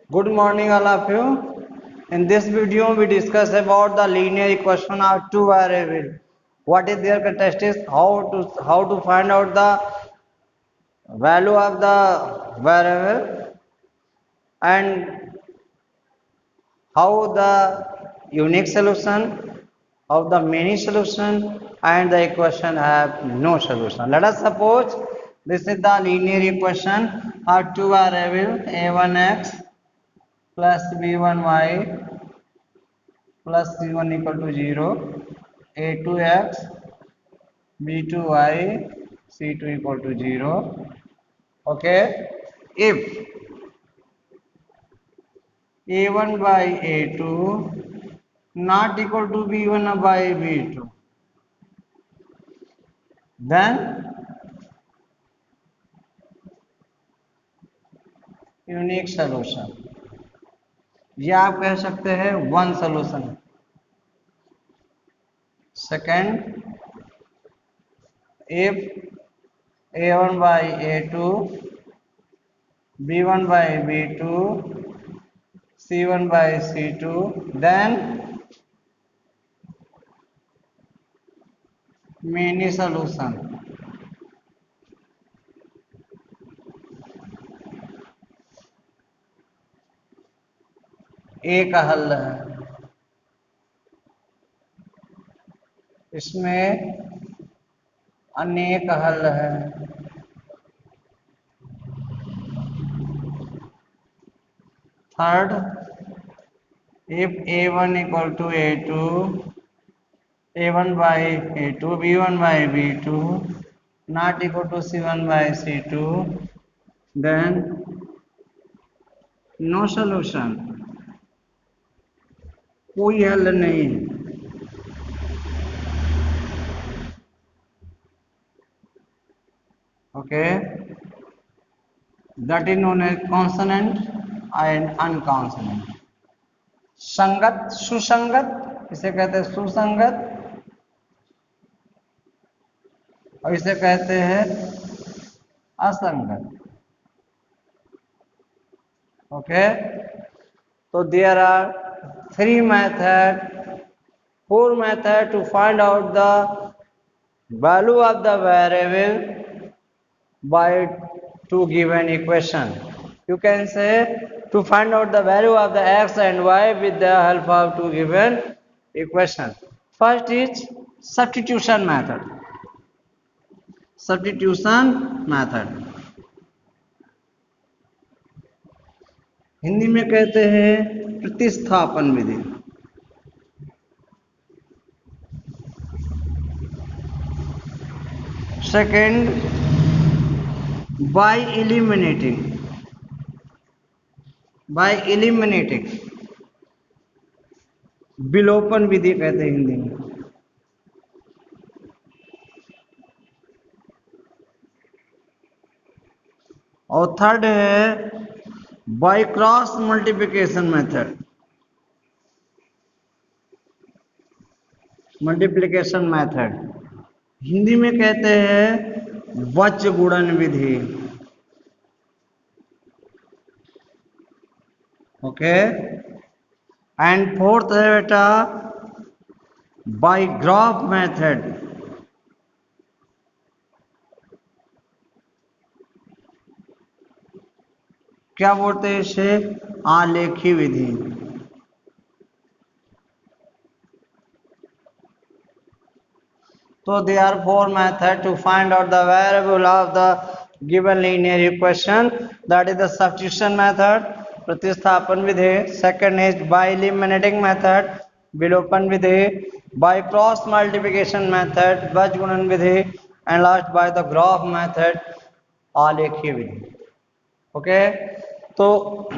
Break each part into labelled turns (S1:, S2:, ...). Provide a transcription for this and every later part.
S1: Good morning, all of you. In this video, we discuss about the linear equation of two variable. What is their characteristics? How to find out the value of the variable and how the unique solution, how the many solution, and the equation have no solution. Let us suppose this is the linear equation of two variable a1x plus b1y plus c1 equal to 0, a2x, b2y, c2 equal to 0. Okay, if a1 by a2 not equal to b1 by b2, then unique solution, ये आप कह सकते हैं one solution. Second, if a1 by a2, b1 by b2, c1 by c2, then many solution. एक हल है, इसमें अनेक हल है. Third, if a1 equal to a2, a1 by a2, b1 by b2 not equal to c1 by c2, then no solution, कोई हल नहीं. Okay, that is known as consonant and unconsonant. संगत, सुसंगत, इसे कहते हैं सुसंगत, और इसे कहते हैं असंगत. ओके, तो there are three method, four method to find out the value of the variable by two given equation. You can say to find out the value of the x and y with the help of two given equation. First is substitution method. Substitution method Hindi में कहते हैं प्रतिस्थापन विधि. Second, by eliminating, विलोपन विधि कहते हैं हिंदी में. और third है by cross multiplication method. Multiplication method Hindi में कहते हैं वच गुणन विधि. ओके, एंड फोर्थ है बेटा बाय ग्राफ मेथड. क्या बोलते हैं इसे? आलेखी विधि. So there are four methods to find out the variable of the given linear equation. That is the substitution method, प्रतिस्थापन विधि. Second is by eliminating method, विलोपन विधि. By cross multiplication method, बीजगुणन Vidhi. And last by the graph method, आलेखी Vidhi. Okay, so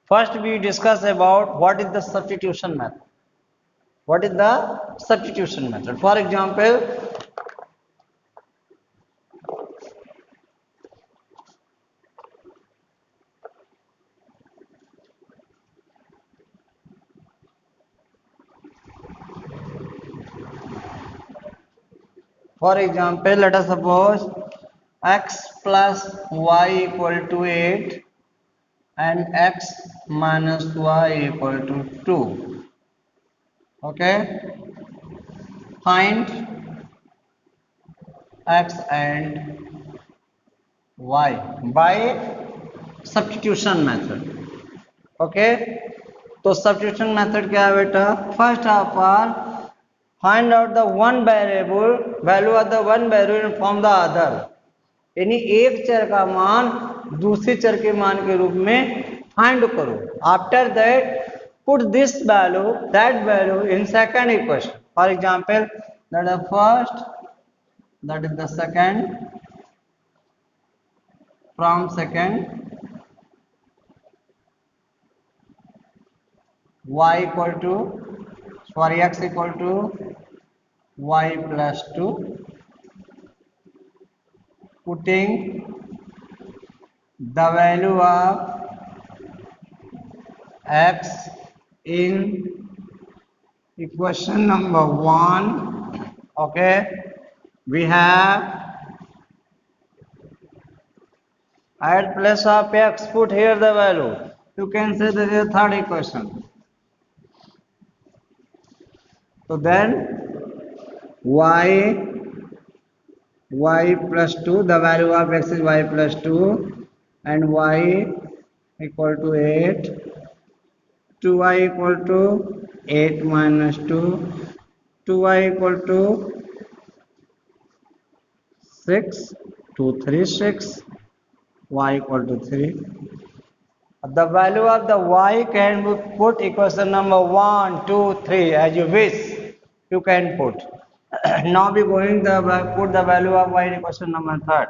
S1: first we discuss about what is the substitution method. What is the substitution method? For example, let us suppose x plus y equal to 8 and x minus y equal to 2. Okay, find x and y by substitution method. Okay, तो substitution method क्या है बेटा? First of all, find out the one variable value of the one variable and from the other. यानी एक चर का मान दूसरे चर के मान के रूप में फाइंड करो. After that put this value that value in second equation. For example that is first, that is the second, from second y equal to x equal to y plus 2, putting the value of x in equation number 1. Okay, we have at place of x put here the value. You can say this is a third equation. So then y plus 2, the value of x is y plus 2 and y equal to 8, 2y equal to 8 minus 2, 2y equal to 6, 2 3 6, y equal to 3. The value of the y can be put equation number 1, 2, 3 as you wish. You can put. Now we going to put the value of y in equation number 3.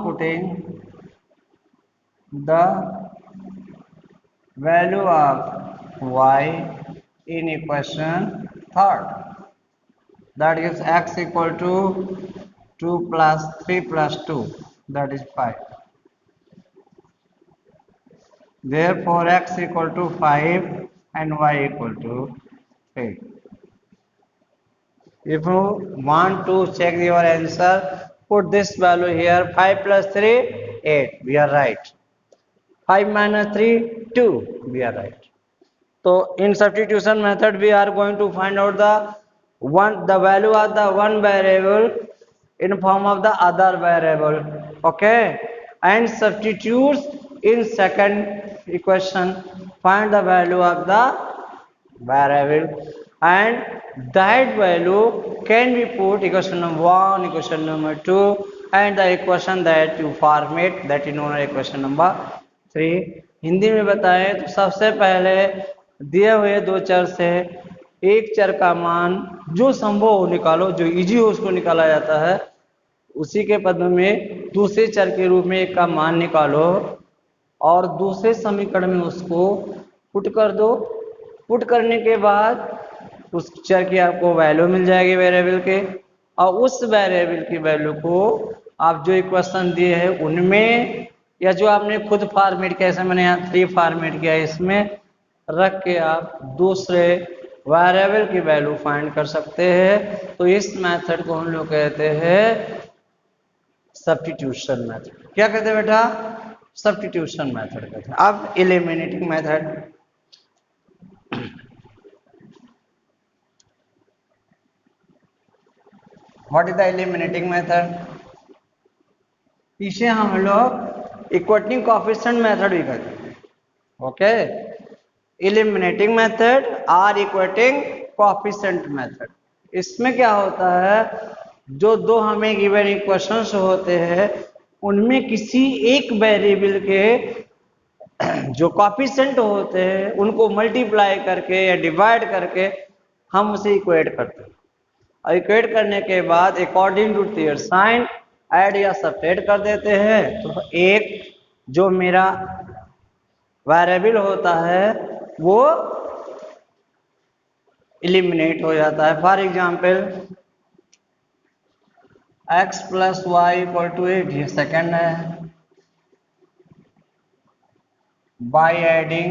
S1: Putting the value of y in equation 3. That gives x equal to 2 plus 3 plus 2. That is 5. Therefore, x equal to 5 and y equal to 3. If you want to check your answer, put this value here. 5 plus 3, 8. We are right. 5 minus 3, 2. We are right. So, in substitution method, we are going to find out the value of the one variable in form of the other variable. Okay, and substitutes in second equation, find the value of the variable and that value can be put equation number 1, equation number 2 and the equation that you formate, that is known as equation number 3. Hindi में बताएं तो सबसे पहले दिए हुए दो चर से एक चर का मान जो संभव हो निकालो, जो इजी हो उसको निकाला जाता है. उसी के पद में दूसरे चर के रूप में एक का मान निकालो और दूसरे समीकरण में उसको पुट कर दो. पुट करने के बाद उस चर की आपको वैल्यू मिल जाएगी वेरिएबल के, और उस वेरिएबल की वैल्यू को आप जो इक्वेशन दिए हैं उनमें या जो आपने खुद फॉर्मेट किया, जैसे मैंने यहाँ 3 फॉर्मेट किया है, इसमें रख के आप दूसरे वेरिएबल की वैल्यू फाइंड कर सकते हैं. तो इस मेथड को हम लोग कहते हैं सब्स्टिट्यूशन मेथड. क्या कहते हैं बेटा? सब्स्टिट्यूशन मेथड कहते हैं. अब eliminating method. What is the eliminating method? इसे हम लोग इक्वेटिंग कोएफिशिएंट मेथड भी कहते हैं. ओके, एलिमिनेटिंग मेथड और इक्वेटिंग कोएफिशिएंट मेथड. इसमें क्या होता है, जो दो हमें गिवन इक्वेशंस होते हैं उनमें किसी एक वेरिएबल के जो कोएफिशिएंट होते हैं उनको मल्टीप्लाई करके या डिवाइड करके हम उसे इक्वेट करते हैं. और इक्वेट करने के बाद according to their sign add या सब्ट्रैक्ट कर देते हैं. तो एक जो मेरा वेरिएबल होता है वो एलिमिनेट हो जाता है. For example x plus y equal to 8, ये सेकंड है. By adding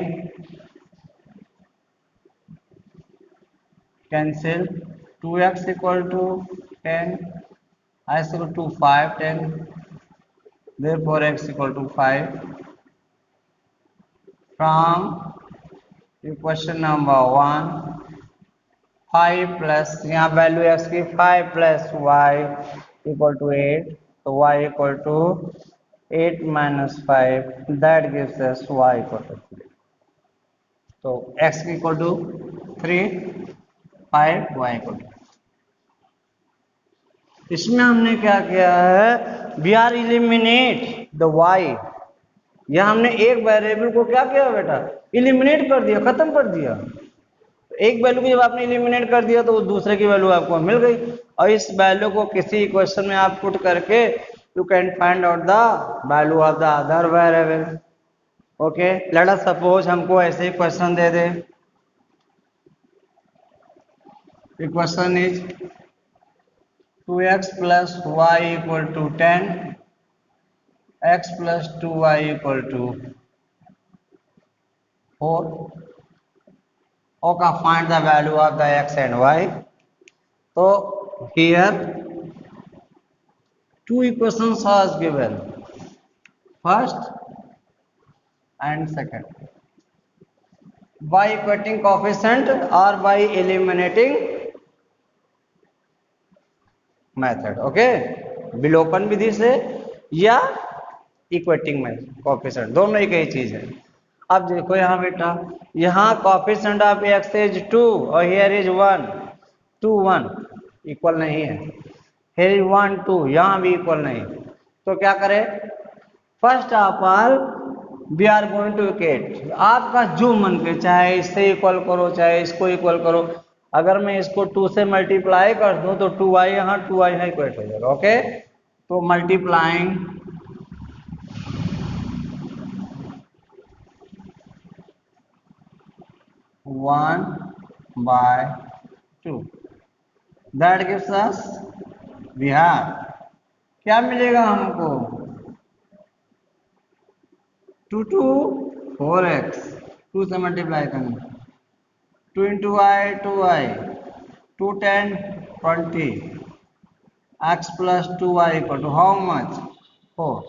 S1: cancel 2x equal to 10, x equal to 5 10. therefore x equal to 5 from equation number 1 5 plus यहाँ वैल्यू x की 5 प्लस y इक्वल टू 8 तो y equal to 8 minus 5 that gives us y equal to 3 तो x equal to 3 5 y equal to इसमें हमने क्या किया है we are eliminate the y यह हमने एक वेरिएबल को क्या किया बेटा इलिमिनेट कर दिया खत्म कर दिया एक वैल्यू को जब आपने इलिमिनेट कर दिया तो दूसरे की वैल्यू आपको मिल गई और इस वैल्यू को किसी इक्वेशन में आप पुट करके you can find out the value of the other variable okay let us suppose हमको ऐसे ही क्वेश्चन दे दे equation is 2x plus y equal to 10 x plus 2y equal to 4 okay find the value of the x and y so here two equations are given first and second by equating coefficient or by eliminating method okay विलोपन विधि से या equating में coefficient दोनों एक ही चीज है अब देखो यहाँ बेटा यहाँ कोएफिशिएंट ऑफ x इज 2 और हियर इज 1 2 1 इक्वल नहीं है हियर इज 1 2 यहाँ भी इक्वल नहीं तो क्या करें first of all we are going to equate आपका जो मन करे चाहे इससे इक्वल करो चाहे इसको इक्वल करो अगर मैं इसको 2 से मल्टीप्लाई कर दूं तो 2y यहाँ 2y यहाँ इक्वेट हो जाएगा ओके तो multiplying 1 by 2 that gives us we have क्या मिलेगा हमको 2 to 4x 2 से मल्टीप्लाई करेंगे 2 into y 2y 2 10 20 x plus 2y equal to how much 4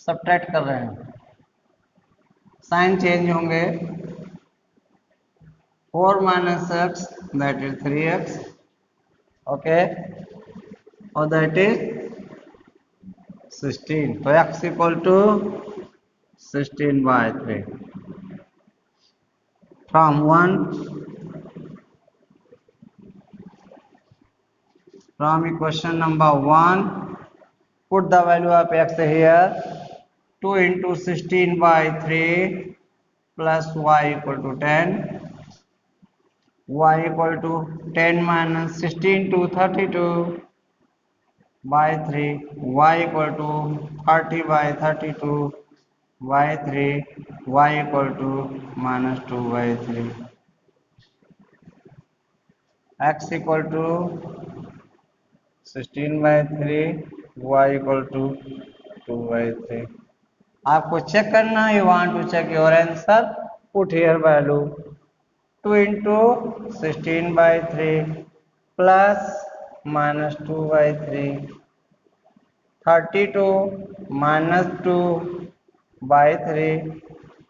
S1: subtract कर रहे हैं साइन चेंज होंगे 4 minus x that is 3x okay और that is 16 तो x equal to 16 by 3 from equation number 1 put the value of x here 2 into 16 by 3 plus y equal to 10 y equal to 10 minus 16 to 32 by 3 y equal to 30 by 32 by 3 y equal to minus 2 by 3 x equal to 16 by 3 y equal to 2 by 3 आपको check करना है you want to check your answer put here value 2 into 16 by 3 plus minus 2 by 3 32 minus 2 by 3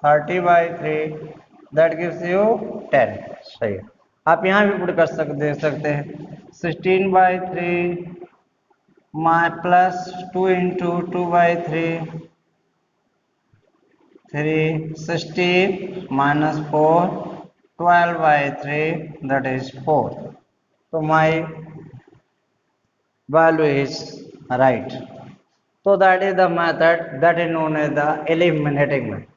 S1: 30 by 3 that gives you 10 सही है आप यहाँ भी put कर दे सकते हैं 16 by 3 plus 2 into 2 by 3 16 minus 4 12 by 3 that is 4 so my value is right so that is the method that is known as the eliminating method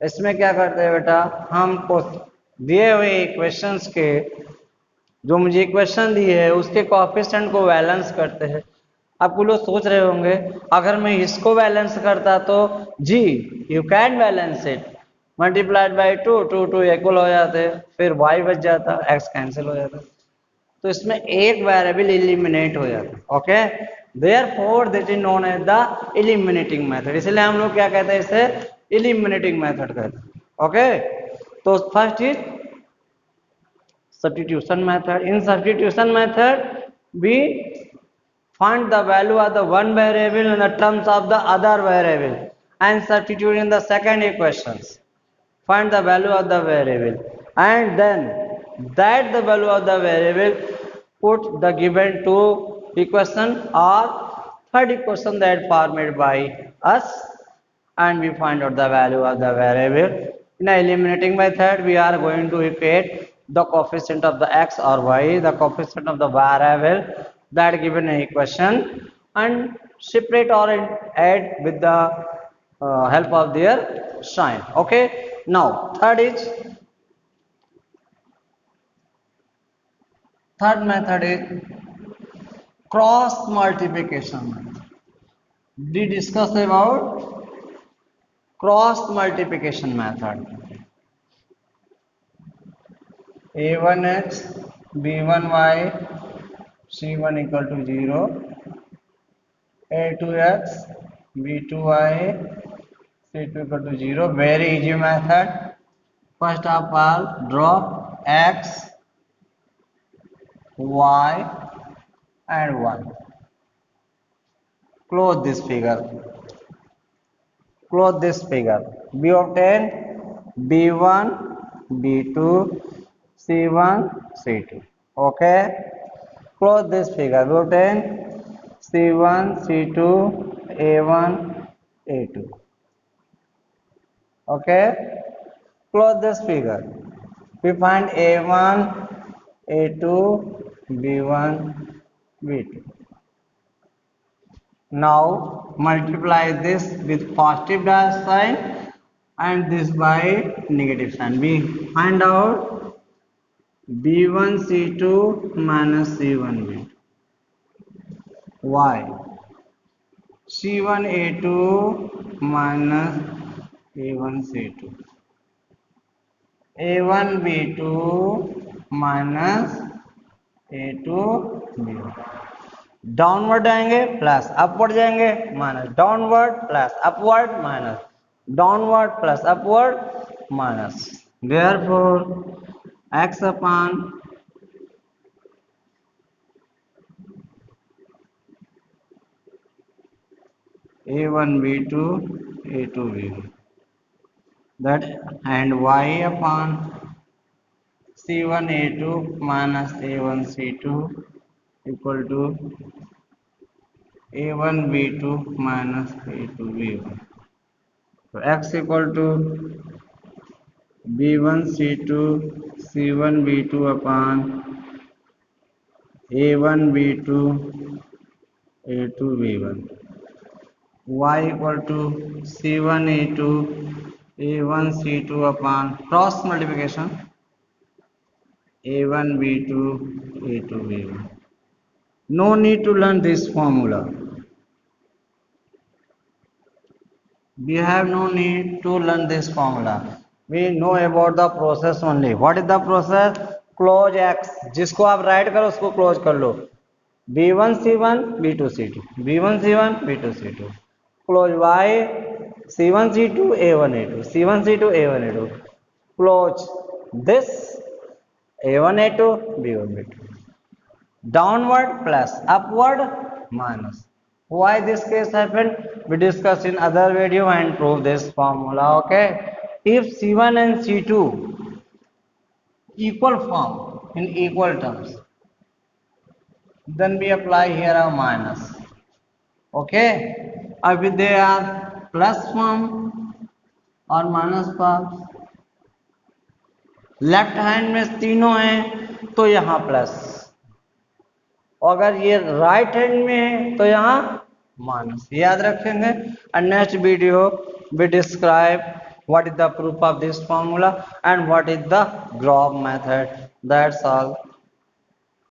S1: इसमें क्या करते हैं बेटा हमको दिए हुए इक्वेशंस के जो मुझे इक्वेशन दी है उसके कोएफिशिएंट को बैलेंस करते हैं आप लोग सोच रहे होंगे अगर मैं इसको बैलेंस करता तो जी you can balance it multiplied by 2 2 2 equal हो जाते फिर y बच जाता x कैंसिल हो जाता तो इसमें एक वेरिएबल एलिमिनेट हो जाता okay therefore that is known as the eliminating method इसलिए हम लोग क्या कहते हैं इसे एलिमिनेटिंग मेथड कहते हैं ओके तो first is substitution method in substitution method we find the value of the one variable in the terms of the other variable and substitute in the second equations. Find the value of the variable and then that the value of the variable put the given two equation or third equation that formed by us, and we find out the value of the variable. In a eliminating method, we are going to equate the coefficient of the x or y, the coefficient of the variable that given an equation, and separate or add with the help of their sign. Okay. Now third method is cross multiplication method. We discuss about cross multiplication method. a1x b1y c1 equal to 0, a2x b2y c2 equal to 0. Very easy method. First of all, drop x, y and 1. Close this figure. Close this figure. We obtain b1, b2, c1, c2. Okay. Close this figure. We obtain c1, c2, a1, a2. Okay. Close this figure. We find a1, a2, b1, b2. Now multiply this with positive dash sign and this by negative sign. We find out b1 c2 minus c1 b2. Y c1 a2 minus a1 c2. a1 b2 minus a2 b1. Downward जाएंगे plus upward जाएंगे minus downward plus upward minus downward plus upward minus. Therefore x upon a1 b2 a2 b1 that and y upon c1 a2 minus a1 c2 equal to a1 b2 minus a2 b1. So x equal to b1 c2 c1 b2 upon a1 b2 a2 b1. Y equal to c1 a2 a1 c2 upon cross multiplication a1 b2 a2 b1. No need to learn this formula. We have no need to learn this formula. We know about the process only. What is the process? Close x. जिसको आप right करो उसको close कर लो. b1 c1 b2 c2 b1 c1 b2 c2. Close y c1 c2 a1 a2 c1 c2 a1 a2. Close this a1 a2 b1 b2. Downward plus upward minus. Why this case happened? We discuss in other video and prove this formula. Okay. If c1 and c2 equal form in equal terms, then we apply here a minus. Okay. If they are plus form or minus form, left hand में तीनों हैं तो यहाँ plus, अगर ये right hand में है तो यहाँ माइनस. याद रखेंगे. And next video we describe what is the proof of this formula and what is the graph method. That's all.